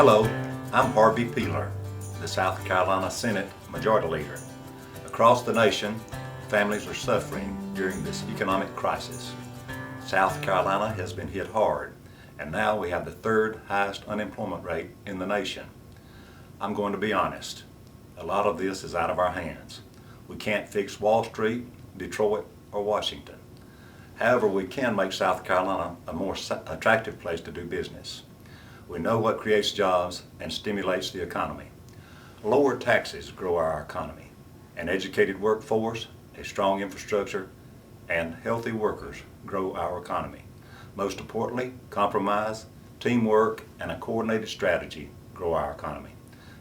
Hello, I'm Harvey Peeler, the South Carolina Senate Majority Leader. Across the nation, families are suffering during this economic crisis. South Carolina has been hit hard, and now we have the third highest unemployment rate in the nation. I'm going to be honest, a lot of this is out of our hands. We can't fix Wall Street, Detroit, or Washington. However, we can make South Carolina a more attractive place to do business. We know what creates jobs and stimulates the economy. Lower taxes grow our economy. An educated workforce, a strong infrastructure, and healthy workers grow our economy. Most importantly, compromise, teamwork, and a coordinated strategy grow our economy.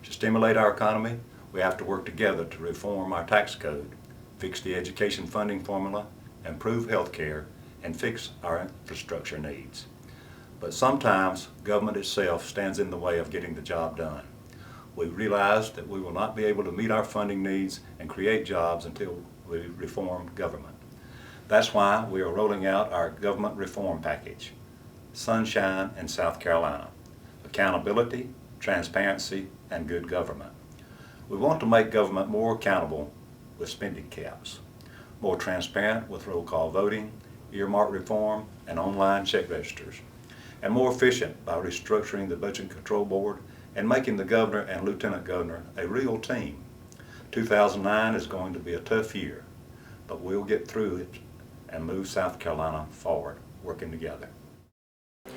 To stimulate our economy, we have to work together to reform our tax code, fix the education funding formula, improve health care, and fix our infrastructure needs. But sometimes government itself stands in the way of getting the job done. We realize that we will not be able to meet our funding needs and create jobs until we reform government. That's why we are rolling out our government reform package, Sunshine in South Carolina: accountability, transparency, and good government. We want to make government more accountable with spending caps, more transparent with roll call voting, earmark reform, and online check registers, and more efficient by restructuring the Budget Control Board and making the governor and lieutenant governor a real team. 2009 is going to be a tough year, but we'll get through it and move South Carolina forward, working together.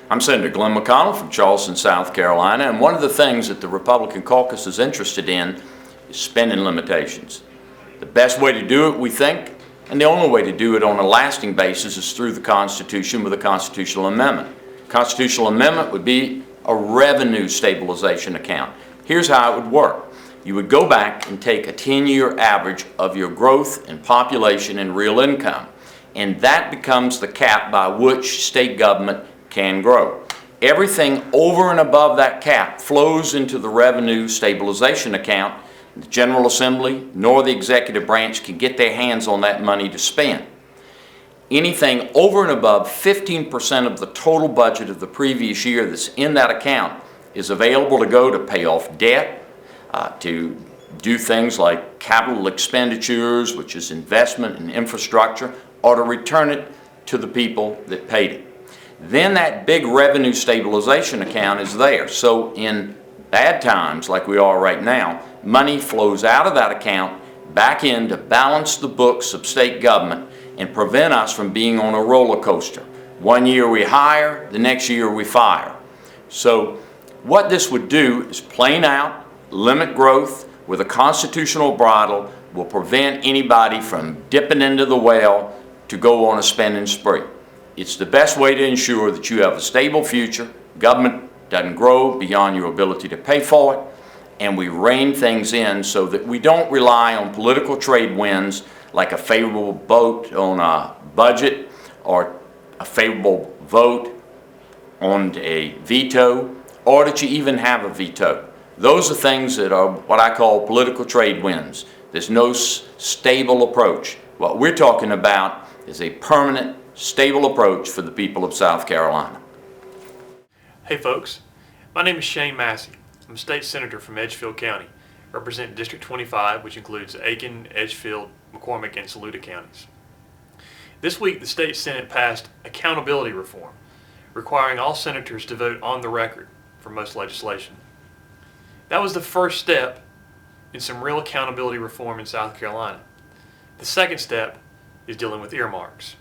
I'm Senator Glenn McConnell from Charleston, South Carolina, and one of the things that the Republican Caucus is interested in is spending limitations. The best way to do it, we think, and the only way to do it on a lasting basis, is through the Constitution with a constitutional amendment. Constitutional amendment would be a revenue stabilization account. Here's how it would work. You would go back and take a 10-year average of your growth in population and real income, and that becomes the cap by which state government can grow. Everything over and above that cap flows into the revenue stabilization account. The General Assembly nor the executive branch can get their hands on that money to spend. Anything over and above 15% of the total budget of the previous year that's in that account is available to go to pay off debt, to do things like capital expenditures, which is investment in infrastructure, or to return it to the people that paid it. Then that big revenue stabilization account is there. So in bad times like we are right now, money flows out of that account back in to balance the books of state government and prevent us from being on a roller coaster. One year we hire, the next year we fire. So what this would do is plain out, limit growth with a constitutional bridle, will prevent anybody from dipping into the well to go on a spending spree. It's the best way to ensure that you have a stable future, government doesn't grow beyond your ability to pay for it, and we rein things in so that we don't rely on political trade winds like a favorable vote on a budget or a favorable vote on a veto, or that you even have a veto. Those are things that are what I call political trade winds. There's no stable approach. What we're talking about is a permanent, stable approach for the people of South Carolina. Hey folks, my name is Shane Massey. I'm a state senator from Edgefield County, representing District 25, which includes Aiken, Edgefield, McCormick, and Saluda counties. This week, the state Senate passed accountability reform, requiring all senators to vote on the record for most legislation. That was the first step in some real accountability reform in South Carolina. The second step is dealing with earmarks.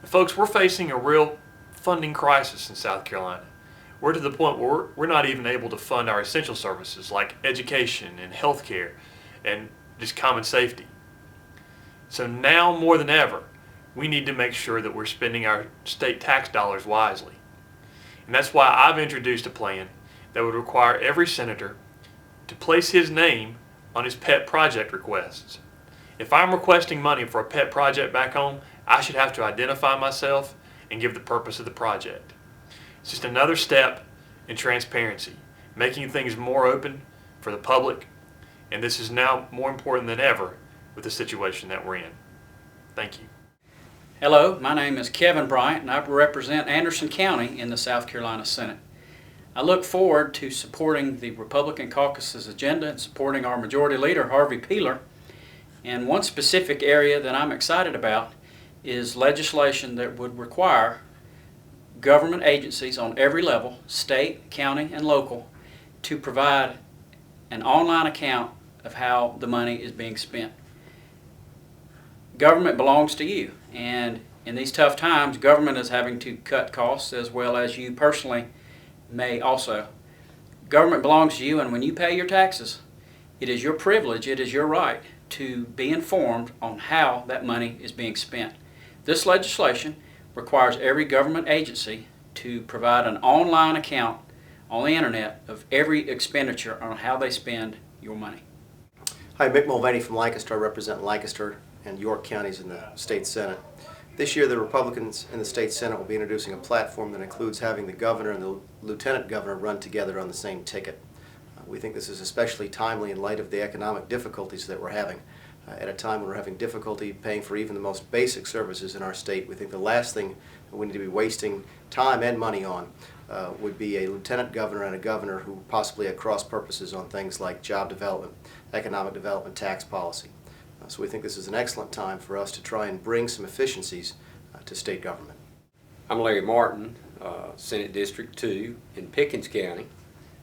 And folks, we're facing a real funding crisis in South Carolina. We're to the point where we're not even able to fund our essential services like education and health care and just common safety. So now more than ever, we need to make sure that we're spending our state tax dollars wisely. And that's why I've introduced a plan that would require every senator to place his name on his pet project requests. If I'm requesting money for a pet project back home, I should have to identify myself and give the purpose of the project. It's just another step in transparency, making things more open for the public, and this is now more important than ever with the situation that we're in. Thank you. Hello, my name is Kevin Bryant and I represent Anderson County in the South Carolina Senate. I look forward to supporting the Republican Caucus's agenda and supporting our Majority Leader, Harvey Peeler. And one specific area that I'm excited about is legislation that would require government agencies on every level, state, county, and local, to provide an online account of how the money is being spent. Government belongs to you, and in these tough times, government is having to cut costs as well as you personally may also. Government belongs to you, and when you pay your taxes, it is your privilege, it is your right to be informed on how that money is being spent. This legislation requires every government agency to provide an online account on the internet of every expenditure on how they spend your money. Hi, Mick Mulvaney from Lancaster. I represent Lancaster and York counties in the state Senate. This year the Republicans in the state Senate will be introducing a platform that includes having the governor and the lieutenant governor run together on the same ticket. We think this is especially timely in light of the economic difficulties that we're having. At a time when we're having difficulty paying for even the most basic services in our state, we think the last thing we need to be wasting time and money on would be a lieutenant governor and a governor who possibly had cross purposes on things like job development, economic development, tax policy. So we think this is an excellent time for us to try and bring some efficiencies to state government. I'm Larry Martin, Senate District 2 in Pickens County.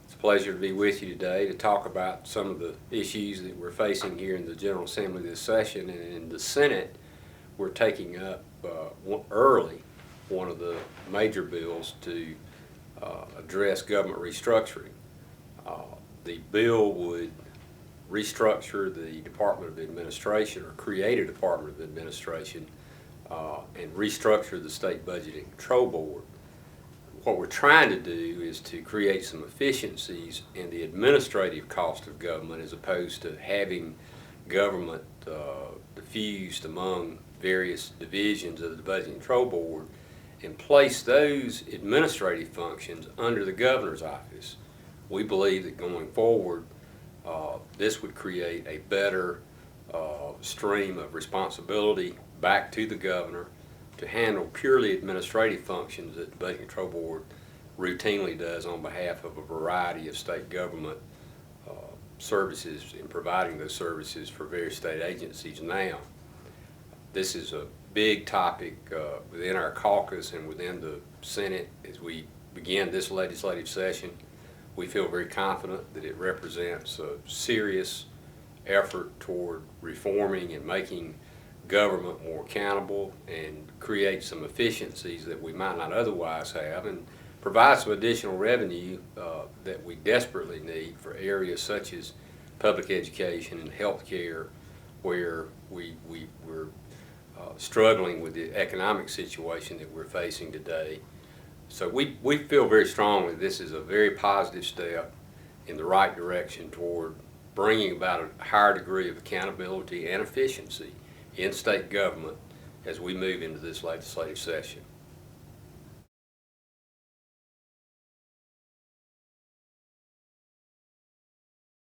It's a pleasure to be with you today to talk about some of the issues that we're facing here in the General Assembly this session. And in the Senate, we're taking up early one of the major bills to address government restructuring. The bill would restructure the Department of Administration, or create a Department of Administration, and restructure the State Budgeting Control Board. What we're trying to do is to create some efficiencies in the administrative cost of government, as opposed to having government diffused among various divisions of the Budget Control Board, and place those administrative functions under the governor's office. We believe that going forward, this would create a better stream of responsibility back to the governor to handle purely administrative functions that the Budget Control Board routinely does on behalf of a variety of state government services, and providing those services for various state agencies now. This is a big topic within our caucus and within the Senate as we begin this legislative session. We feel very confident that it represents a serious effort toward reforming and making government more accountable, and create some efficiencies that we might not otherwise have, and provide some additional revenue that we desperately need for areas such as public education and health care, where we're struggling with the economic situation that we're facing today. So we feel very strongly this is a very positive step in the right direction toward bringing about a higher degree of accountability and efficiency in state government as we move into this legislative session.